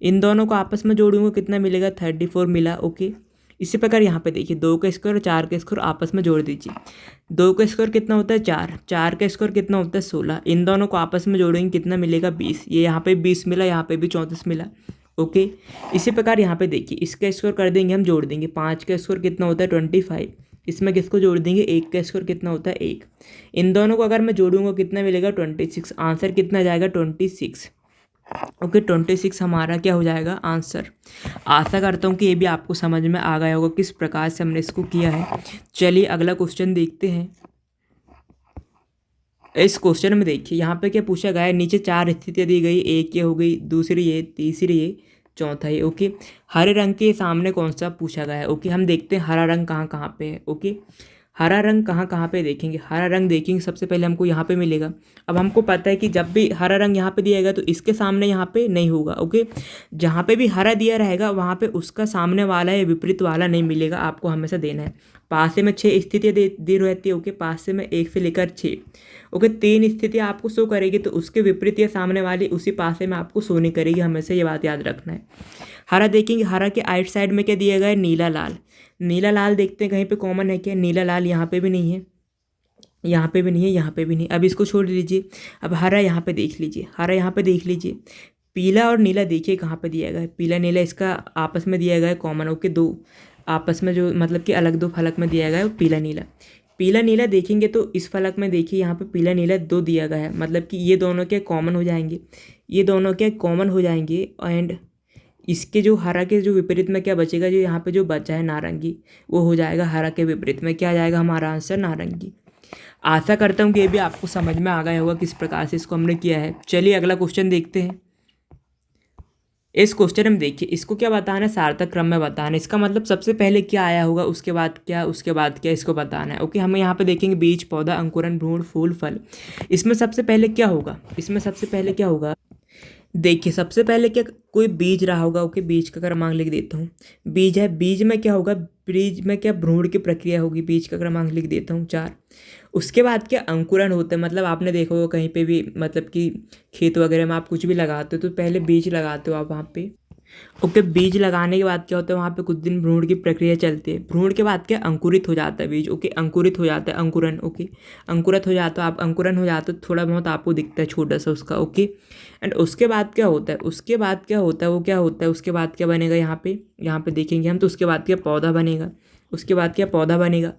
इन दोनों को आपस में जोड़ूंगा कितना मिलेगा, 34 मिला ओके। इसी प्रकार यहाँ पे देखिए 2 का स्क्वायर और 4 का स्क्वायर आपस में जोड़ दीजिए। 2 का स्क्वायर कितना होता है 4, 4 का स्क्वायर कितना होता है 16। इन दोनों को आपस में जोड़ेंगे कितना मिलेगा 20। ये यहाँ पे 20 मिला, यहाँ पे भी 34 मिला ओके। इसी प्रकार यहाँ पे देखिए इसका स्क्वायर कर देंगे, हम जोड़ देंगे। 5 का स्क्वायर कितना होता है 25। इसमें किसको जोड़ देंगे, 1 का स्क्वायर कितना होता है 1। इन दोनों को अगर मैं जोड़ूंगा कितना मिलेगा 26। आंसर कितना जाएगा 26 ओके। 26 हमारा क्या हो जाएगा आंसर। आशा करता हूँ कि ये भी आपको समझ में आ गया होगा किस प्रकार से हमने इसको किया है। चलिए अगला क्वेश्चन देखते हैं। इस क्वेश्चन में देखिए यहाँ पे क्या पूछा गया है, नीचे 4 स्थितियाँ दी गई, एक ये हो गई, दूसरी ये, तीसरी ये, चौथा ये ओके। हरे रंग के सामने कौन सा पूछा गया है ओके। हम देखते हैं हरा रंग कहाँ कहाँ पे है ओके। हरा रंग कहाँ कहाँ पे देखेंगे, हरा रंग देखेंगे सबसे पहले हमको यहाँ पे मिलेगा। अब हमको पता है कि जब भी हरा रंग यहाँ पे दिया गया तो इसके सामने यहाँ पे नहीं होगा ओके। जहाँ पे भी हरा दिया रहेगा वहाँ पे उसका सामने वाला या विपरीत वाला नहीं मिलेगा, आपको हमेशा देना है। पासे में 6 स्थितियाँ दी रहती है ओके। पासे में 1 से लेकर 6 ओके। 3 स्थितियाँ आपको शो करेगी तो उसके विपरीत या सामने वाली उसी पासे में आपको शो नहीं करेगी, हमेशा ये बात याद रखना है। हरा देखेंगे, हरा के आइट साइड में क्या दिया गया है, नीला लाल। नीला लाल देखते हैं कहीं पे कॉमन है क्या, नीला लाल यहाँ पे भी नहीं है, यहाँ पे भी नहीं है, यहाँ पे भी नहीं। अब इसको छोड़ दीजिए। अब हरा यहाँ पे देख लीजिए, हरा यहाँ पे देख लीजिए। पीला और नीला देखिए कहाँ पे दिया गया है, पीला नीला इसका आपस में दिया गया है कॉमन ओके। 2 आपस में जो मतलब कि अलग 2 फलक में दिया गया है पीला नीला। पीला नीला देखेंगे तो इस फलक में देखिए यहाँ पे पीला नीला 2 दिया गया है, मतलब कि ये दोनों क्या कॉमन हो जाएंगे, ये दोनों क्या कॉमन हो जाएंगे। एंड इसके जो हरा के जो विपरीत में क्या बचेगा, जो यहाँ पे जो बचा है नारंगी, वो हो जाएगा हरा के विपरीत में, क्या आ जाएगा हमारा आंसर नारंगी। आशा करता हूँ कि ये भी आपको समझ में आ गया होगा किस प्रकार से इसको हमने किया है। चलिए अगला क्वेश्चन देखते हैं। इस क्वेश्चन में देखिए, इसको क्या बताना है, सार्थक क्रम में बताना है। इसका मतलब सबसे पहले क्या आया होगा, उसके बाद क्या, उसके बाद क्या, इसको बताना है। ओके, हमें यहाँ पे देखेंगे बीज, पौधा, अंकुरन, भ्रूण, फूल, फल। इसमें सबसे पहले क्या होगा, इसमें सबसे पहले क्या होगा, देखिए सबसे पहले क्या, कोई बीज रहा होगा। ओके, बीज का क्रमांक लिख देता हूँ। बीज है, बीज में क्या होगा, बीज में क्या भ्रूण की प्रक्रिया होगी, बीज का क्रमांक लिख देता हूँ 4। उसके बाद क्या अंकुरन होता है, मतलब आपने देखा होगा कहीं पे भी, मतलब कि खेत वगैरह में आप कुछ भी लगाते हो तो पहले बीज लगाते हो आप वहाँ पे। ओके, बीज लगाने के बाद क्या होता है, वहाँ पे कुछ दिन भ्रूण की प्रक्रिया चलती है। भ्रूण के बाद क्या अंकुरित हो जाता है बीज। ओके, अंकुरित हो जाता है, अंकुरन। ओके, अंकुरित हो जाता है, आप अंकुरन हो जाता है, थोड़ा बहुत आपको दिखता है छोटा सा उसका। ओके, एंड उसके बाद क्या होता है, उसके बाद क्या होता है, वो क्या होता है, उसके बाद क्या बनेगा, यहाँ पे देखेंगे हम तो उसके बाद क्या पौधा बनेगा। उसके बाद क्या पौधा बनेगा,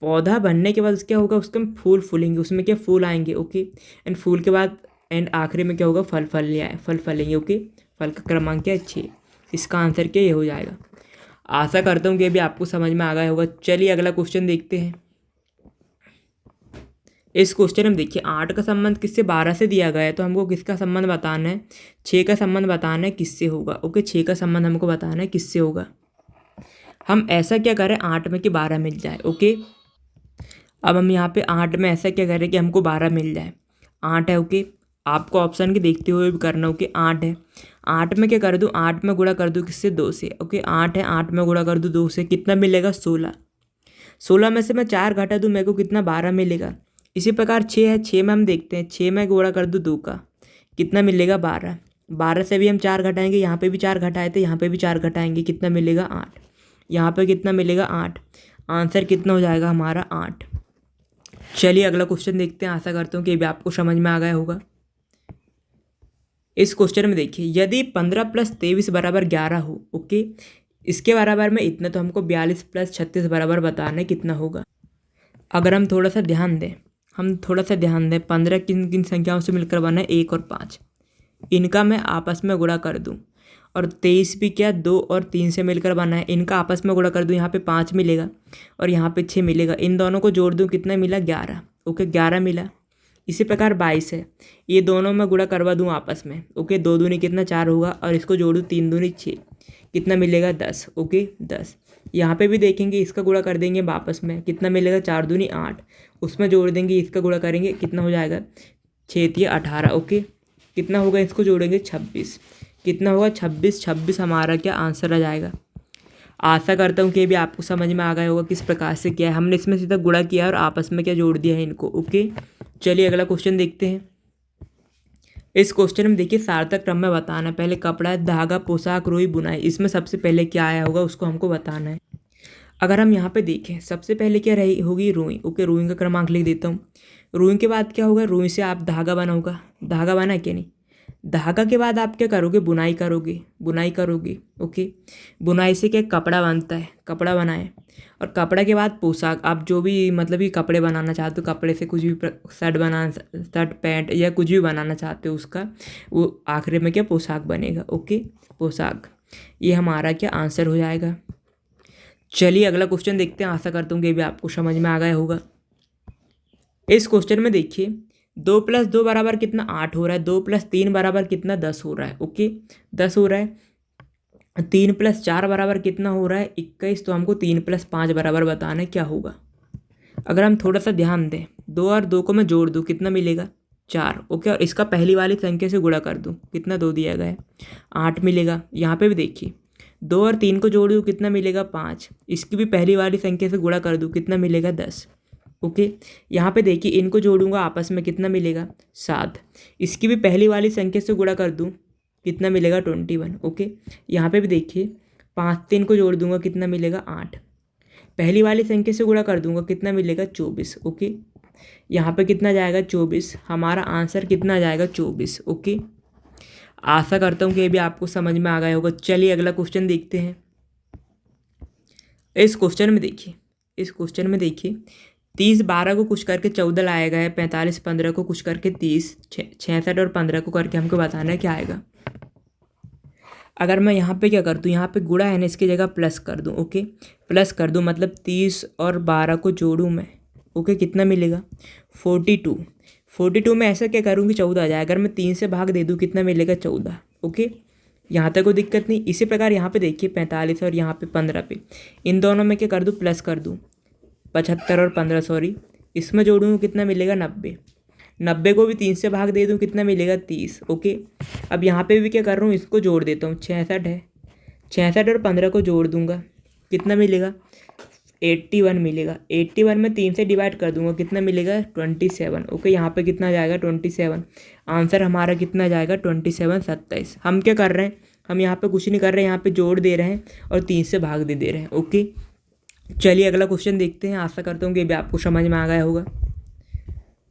पौधा बनने के बाद क्या होगा, उसके हम फूल फूलेंगे, उसमें क्या फूल आएंगे। ओके, एंड फूल के बाद एंड आखिरी में क्या होगा, फल फल फलेंगे। ओके, फल का क्रमांक क्या है 6। इसका आंसर क्या ये हो जाएगा। आशा करता हूँ कि भी आपको समझ में आ गया होगा। चलिए अगला क्वेश्चन देखते हैं। इस क्वेश्चन में देखिए 8 का संबंध किससे, 12 से दिया गया है, तो हमको किसका संबंध बताना है, 6 का संबंध बताना है, किससे होगा। ओके, 6 का संबंध हमको बताना है किससे होगा। हम ऐसा क्या करें 8 में कि 12 मिल जाए। ओके, अब हम यहाँ पे 8 में ऐसा क्या करें कि हमको 12 मिल जाए। 8 है। ओके, आपको ऑप्शन के देखते हुए भी करना हो कि 8 है। 8 में क्या कर दूँ, 8 में गुणा कर दूँ किससे, 2 से। ओके, 8 है, 8 में गुणा कर दूँ 2 से, कितना मिलेगा 16। 16 में से मैं 4 घटा दूँ, मेरे को कितना 12 मिलेगा। इसी प्रकार 6 है, 6 में हम देखते हैं, 6 में गुणा कर दूँ 2 का, कितना मिलेगा 12। 12 से भी हम 4 घटाएंगे, यहाँ पे भी 4 घटाए थे, यहाँ पे भी 4 घटाएंगे, कितना मिलेगा 8। यहाँ पे कितना मिलेगा 8। आंसर कितना हो जाएगा हमारा 8। चलिए अगला क्वेश्चन देखते हैं। आशा करता हूँ कि ये भी आपको समझ में आ गया होगा। इस क्वेश्चन में देखिए, यदि 15 + 23 = 11 हो। ओके, इसके बराबर में इतना, तो हमको 42 + 36 बराबर बताना है कितना होगा। अगर हम थोड़ा सा ध्यान दें, 15 किन किन संख्याओं से मिलकर बना है, 1 और 5। इनका मैं आपस में गुणा कर दूं, और 23 भी क्या 2 और 3 से मिलकर बना है, इनका आपस में गुणा कर दूं, यहाँ पे 5 मिलेगा और यहाँ पे 6 मिलेगा। इन दोनों को जोड़ दूं, कितना मिला 11। ओके, 11 मिला। इसी प्रकार 22 है, ये दोनों में गुणा करवा दूं आपस में। ओके, 2 दूनी कितना 4 होगा, और इसको जोड़ूँ 3 दूनी 6, कितना मिलेगा 10। ओके, 10। यहाँ पे भी देखेंगे, इसका गुणा कर देंगे वापस में, कितना मिलेगा 4 दूनी 8, उसमें जोड़ देंगे, इसका गुणा करेंगे, कितना हो जाएगा 6 × 18। ओके, कितना होगा, इसको जोड़ेंगे 26, कितना होगा 26। 26 हमारा क्या आंसर आ जाएगा। आशा करता हूँ कि भी आपको समझ में आ गया होगा किस प्रकार से किया है हमने। इसमें सीधा गुणा किया और आपस में क्या जोड़ दिया है इनको। ओके, चलिए अगला क्वेश्चन देखते हैं। इस क्वेश्चन में देखिए सार्थक क्रम में बताना है। पहले कपड़ा, धागा, पोशाक, रुई, बुनाई, इसमें सबसे पहले क्या आया होगा उसको हमको बताना है। अगर हम यहाँ पे देखें, सबसे पहले क्या रही होगी, रुई। ओके, रुई का क्रमांक लिख देता हूँ। रुई के बाद क्या होगा, रुई से आप धागा बनाओगा, धागा बना क्या नहीं, धागा के बाद आप क्या करोगे, बुनाई करोगे, बुनाई करोगे। ओके, बुनाई से क्या कपड़ा बनता है, कपड़ा बनाए, और कपड़ा के बाद पोशाक, आप जो भी मतलब कि कपड़े बनाना चाहते हो, कपड़े से कुछ भी शर्ट बनाना, शर्ट पैंट या कुछ भी बनाना चाहते हो उसका, वो आखिरी में क्या पोशाक बनेगा। ओके, पोशाक, ये हमारा क्या आंसर हो जाएगा। चलिए अगला क्वेश्चन देखते हैं। आशा करता हूँ कि भी आपको समझ में आ गया होगा। इस क्वेश्चन में देखिए 2 + 2 बराबर कितना 8 हो रहा है, 2 + 3 बराबर कितना 10 हो रहा है। ओके, 10 हो रहा है। 3 + 4 बराबर कितना हो रहा है 21, तो हमको 3 + 5 बराबर बताना है क्या होगा। अगर हम थोड़ा सा ध्यान दें, 2 और 2 को मैं जोड़ दूँ, कितना मिलेगा 4। ओके, और इसका पहली वाली संख्या से गुणा कर दूँ, कितना 2 दिया गया है, 8 मिलेगा। यहाँ पे भी देखिए 2 और 3 को जोड़ दूँ, कितना मिलेगा 5। इसकी भी पहली वाली संख्या से गुणा कर दूँ, कितना मिलेगा 10। ओके, यहाँ पे देखिए इनको जोड़ूंगा आपस में, कितना मिलेगा 7। इसकी भी पहली वाली संख्या से गुणा कर दूँ, कितना मिलेगा 21। ओके, यहाँ पे भी देखिए 5 से इनको जोड़ दूंगा, कितना मिलेगा 8। पहली वाली संख्या से गुणा कर दूंगा, कितना मिलेगा 24। ओके, यहाँ पे कितना जाएगा 24, हमारा आंसर कितना जाएगा 24। ओके, आशा करता हूँ कि ये भी आपको समझ में आ गया होगा। चलिए अगला क्वेश्चन देखते हैं। इस क्वेश्चन में देखिए 30 12 को कुछ करके 14 लाया गया है, 45 15 को कुछ करके 30, 66 और 15 को करके हमको बताना है क्या आएगा। अगर मैं यहाँ पे क्या कर दूँ, यहाँ पे गुणा है ना, इसकी जगह प्लस कर दूँ। ओके, प्लस कर दूँ मतलब 30 और 12 को जोड़ूँ मैं। ओके, कितना मिलेगा 42। 42 में ऐसा क्या करूँगी 14 आ जाए। अगर मैं 3 से भाग दे दूँ कितना मिलेगा 14। ओके, यहाँ तक कोई दिक्कत नहीं। इसी प्रकार यहाँ पे देखिए 45 और यहाँ पे 15 पे इन दोनों में क्या कर दूँ, प्लस कर दूँ। 75 और 15 सॉरी, इसमें जोड़ूँ कितना मिलेगा 90। 90 को भी 3 से भाग दे दूँ कितना मिलेगा 30। ओके, अब यहाँ पे भी क्या कर रहा हूँ, इसको जोड़ देता हूँ। 66 है, 66 और 15 को जोड़ दूंगा कितना मिलेगा 81 मिलेगा। 81 में 3 से डिवाइड कर दूंगा कितना मिलेगा 27। ओके, यहाँ पे कितना आ जाएगा 27। आंसर हमारा कितना जाएगा 27 27। हम क्या कर रहे हैं, हम यहाँ पे कुछ नहीं कर रहे हैं, यहाँ पे जोड़ दे रहे हैं और 3 से भाग दे रहे हैं। ओके, चलिए अगला क्वेश्चन देखते हैं। आशा करता हूँ कि भी आपको समझ में आ गया होगा।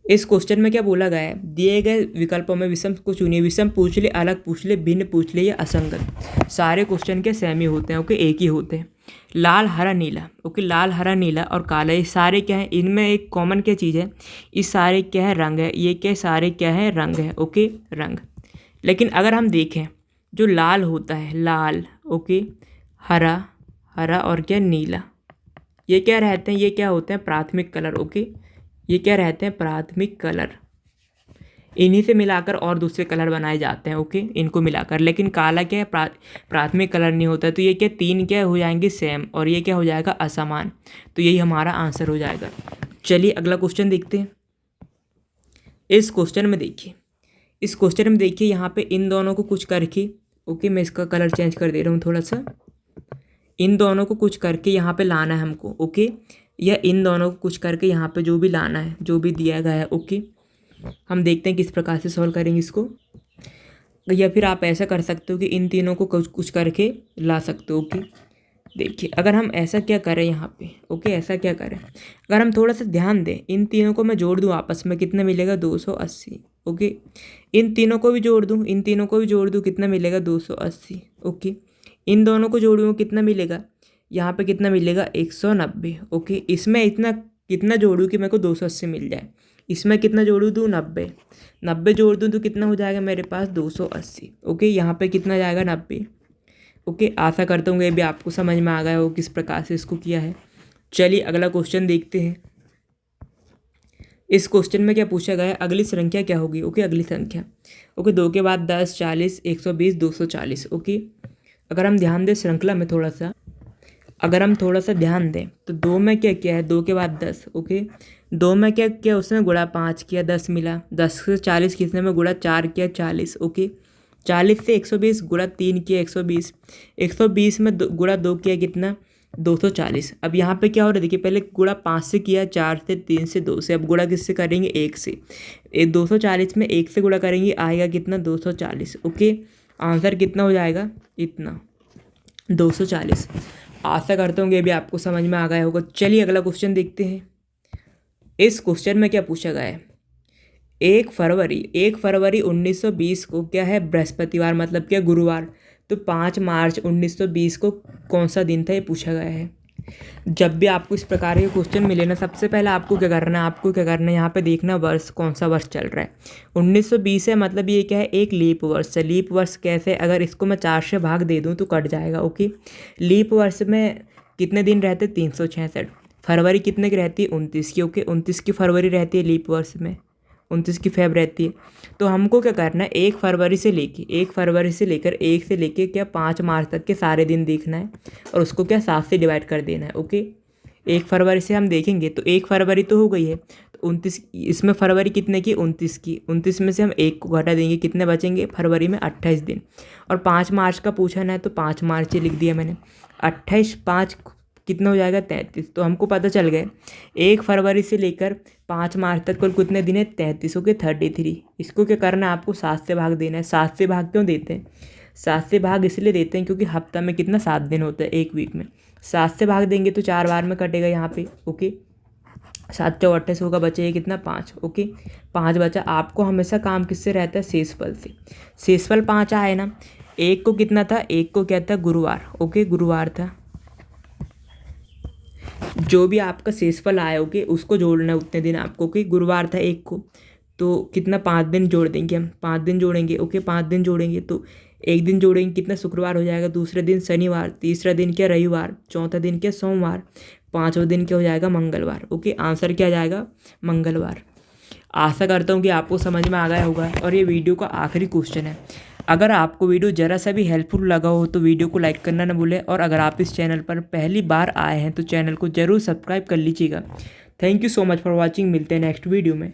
इस क्वेश्चन में क्या बोला गया है, दिए गए विकल्पों में विषम को चुनिए। विषम पूछ ले, अलग पूछ ले, भिन्न पूछ ले या असंगत। सारे क्वेश्चन के सेम ही होते हैं। ओके, एक ही होते हैं। लाल हरा नीला। ओके, लाल हरा नीला और काला ये सारे क्या है, इनमें एक कॉमन क्या चीज़ है, इस सारे क्या है रंग है। ये क्या सारे क्या है रंग है। ओके, रंग। लेकिन अगर हम देखें जो लाल होता है, लाल, ओके, हरा, हरा और क्या नीला, ये क्या रहते हैं, ये क्या होते हैं प्राथमिक कलर। ओके, ये क्या रहते हैं प्राथमिक कलर। इन्हीं से मिलाकर और दूसरे कलर बनाए जाते हैं। ओके, इनको मिलाकर। लेकिन काला क्या है प्राथमिक कलर नहीं होता। तो ये क्या तीन क्या हो जाएंगे सेम और ये क्या हो जाएगा असमान। तो यही हमारा आंसर हो जाएगा। चलिए अगला क्वेश्चन देखते हैं। इस क्वेश्चन में देखिए यहाँ पे इन दोनों को कुछ करके, ओके मैं इसका कलर चेंज कर दे रहा हूँ थोड़ा सा। इन दोनों को कुछ करके यहाँ पे लाना है हमको। ओके, या इन दोनों को कुछ करके यहाँ पे जो भी लाना है, जो भी दिया गया है। ओके, हम देखते हैं किस प्रकार से सॉल्व करेंगे इसको। या फिर आप ऐसा कर सकते हो कि इन तीनों को कुछ करके ला सकते हो। ओके, देखिए अगर हम ऐसा क्या करें यहाँ पे, ओके ऐसा क्या करें, अगर हम थोड़ा सा ध्यान दें, इन तीनों को मैं जोड़ दूँ आपस में कितना मिलेगा 280। ओके, इन तीनों को भी जोड़ दूँ, इन तीनों को भी जोड़ दूँ कितना मिलेगा 280। ओके, इन दोनों को जोड़ूँ कितना मिलेगा, यहाँ पे कितना मिलेगा 190। ओके, इसमें इतना कितना जोड़ूँ कि मेरे को 280 मिल जाए। इसमें कितना जोड़ूँ दूँ 90, 90 जोड़ दूँ तो कितना हो जाएगा मेरे पास 280। ओके, यहाँ पे कितना जाएगा 90। ओके, आशा करता हूँ ये भी आपको समझ में आ गया हो किस प्रकार से इसको किया है। चलिए अगला क्वेश्चन देखते हैं। इस क्वेश्चन में क्या पूछा गया है, अगली संख्या क्या होगी। ओके, अगली संख्या, ओके 2 के बाद 10, 40, 120, 240। ओके, अगर हम ध्यान दें श्रृंखला में थोड़ा सा, अगर हम थोड़ा सा ध्यान दें तो 2 में क्या किया है, 2 के बाद 10। ओके, 2 में क्या किया उसने गुणा 5 किया 10 मिला। 10 से 40 किसने में गुणा 4 किया 40। ओके, 40 से 120 गुणा 3 किया 120। 120 में गुणा 2 किया कितना 240। अब यहाँ पे क्या हो रहा है देखिए, पहले गुणा 5 से किया, 4 से, 3 से, 2 से। अब गुणा किससे करेंगे 1 से। 240 में 1 से गुणा करेंगे आएगा कितना 240। ओके, आंसर कितना हो जाएगा इतना 240। आशा करता हूँ ये भी आपको समझ में आ गया होगा। चलिए अगला क्वेश्चन देखते हैं। इस क्वेश्चन में क्या पूछा गया है, 1 फरवरी 1920 को क्या है बृहस्पतिवार, मतलब क्या गुरुवार। तो 5 मार्च 1920 को कौन सा दिन था ये पूछा गया है। जब भी आपको इस प्रकार के क्वेश्चन मिले ना, सबसे पहले आपको क्या करना है, यहाँ पे देखना वर्ष कौन सा वर्ष चल रहा है। 1920 है मतलब ये क्या है एक लीप वर्ष है। लीप वर्ष कैसे, अगर इसको मैं 4 से भाग दे दूँ तो कट जाएगा। ओके, लीप वर्ष में कितने दिन रहते 366। फरवरी कितने की रहती है 29 की। ओके, 29 की फरवरी रहती है लीप वर्ष में, 29 की फेब रहती है। तो हमको क्या करना है 1 फरवरी से लेकर 1 से लेकर क्या 5 मार्च तक के सारे दिन देखना है और उसको क्या 7 से डिवाइड कर देना है। ओके, 1 फरवरी से हम देखेंगे तो 1 फरवरी तो हो गई है, तो 29 इसमें फरवरी कितने की 29 की। 29 में से हम 1 को घटा देंगे, कितने बचेंगे फरवरी में 28 दिन। और 5 मार्च का पूछा ना है तो 5 मार्च लिख दिया मैंने। 28 5 कितना हो जाएगा 33। तो हमको पता चल गया 1 फरवरी से लेकर 5 मार्च तक कुल कितने दिन है 33 के 33। इसको क्या करना है आपको 7 से भाग देना है। 7 से भाग क्यों देते हैं, 7 से भाग इसलिए देते हैं क्योंकि हफ्ता में कितना 7 दिन होता है एक वीक में। 7 से भाग देंगे तो 4 बार में कटेगा यहाँ पे। ओके, 7 चौक 28 होगा, बचेगा कितना 5। ओके, 5 बचा। आपको हमेशा काम किससे रहता है शेषफल से। शेषफल 5 आए ना, एक को कितना था, एक को क्या था गुरुवार। ओके, गुरुवार था। जो भी आपका शेषफल आया ओके उसको जोड़ना है उतने दिन आपको। ओके गुरुवार था 1 को, तो कितना 5 दिन जोड़ देंगे हम, 5 दिन जोड़ेंगे। ओके 5 दिन जोड़ेंगे तो एक दिन जोड़ेंगे कितना शुक्रवार हो जाएगा, दूसरे दिन शनिवार, तीसरा दिन क्या रविवार, चौथा दिन क्या सोमवार, पाँचवा दिन क्या हो जाएगा मंगलवार। ओके आंसर क्या जाएगा मंगलवार। आशा करता हूँ कि आपको समझ में आ गया होगा और ये वीडियो का आखिरी क्वेश्चन है। अगर आपको वीडियो ज़रा सा भी हेल्पफुल लगा हो तो वीडियो को लाइक करना ना भूलें, और अगर आप इस चैनल पर पहली बार आए हैं तो चैनल को ज़रूर सब्सक्राइब कर लीजिएगा। Thank you so much for watching. मिलते हैं नेक्स्ट वीडियो में।